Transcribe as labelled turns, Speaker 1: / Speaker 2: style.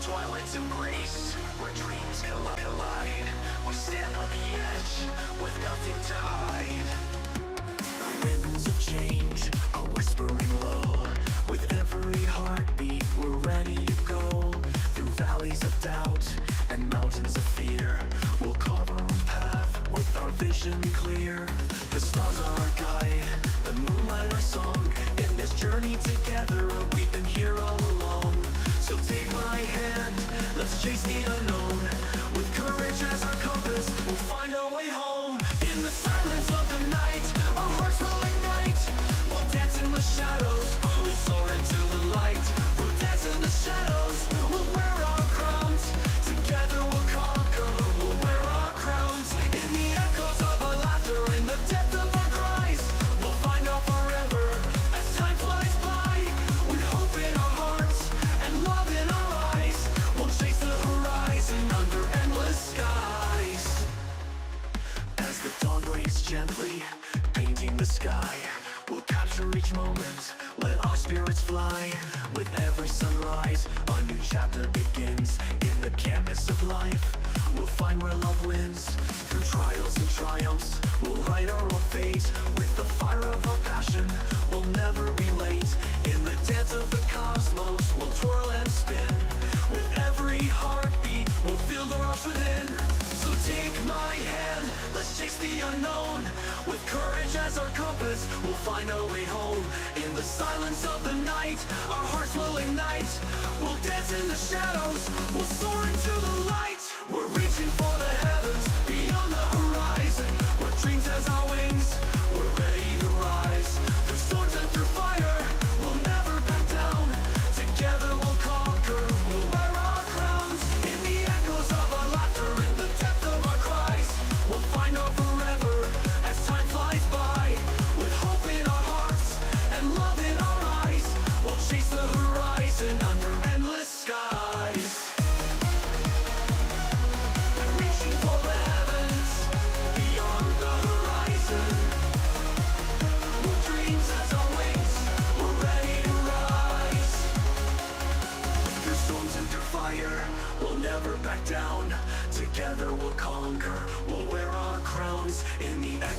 Speaker 1: Twilight's embrace, where dreams collide. We stand on the edge, with nothing to hide. The winds of change are whispering low. With every heartbeat, we're ready to go. Through valleys of doubt and mountains of fear, we'll carve our own path with our vision clear. The stars are our guide, the moonlight our song. In this journey together, we've been here all along. So take my hand, let's chase the unknown. With courage as our compass, we'll find our way home. In the silence of the night, our hearts will ignite. We'll dance in the shadows, we'll soar into the light. We'll dance in the shadows, we'll wear our crowns. Together we'll conquer, we'll wear our crowns. In the echoes of our laughter, in the depth of our cries, we'll find our forever as time flies by. With hope in our hearts and love in our eyes, we'll chase the horizon under endless skies. As the dawn breaks gently, painting the sky, we'll capture each moment, let our spirits fly. With every sunrise, a new chapter begins. In the canvas of life, we'll find where love wins. Through trials and triumphs, we'll write our own fate. With the fire of our passion, we'll never be late. In the dance of the cosmos, we'll twirl and spin. With every heartbeat, we'll feel the rush within. So take my hand, let's chase the unknown. With courage as our compass, we'll find our way home. In the silence of the night, our hearts will ignite. We'll dance in the shadows, we'll soar into the light. We're reaching for the heavens, beyond the horizon. Where dreams has our wings, we're ready to rise. Through storms and through fire, we'll never back down. Together we'll conquer, we'll wear our crowns. In the echoes of our laughter, in the depth of our cries, we'll find our forever as time flies by. With hope in our hearts and love in our eyes, we'll chase the horizon under endless skies. Reaching for the heavens, beyond the horizon. With dreams as our wings, we're ready to rise. Through storms and through fire, we'll never back down. Together we'll conquer, we'll wear our crowns. In the echo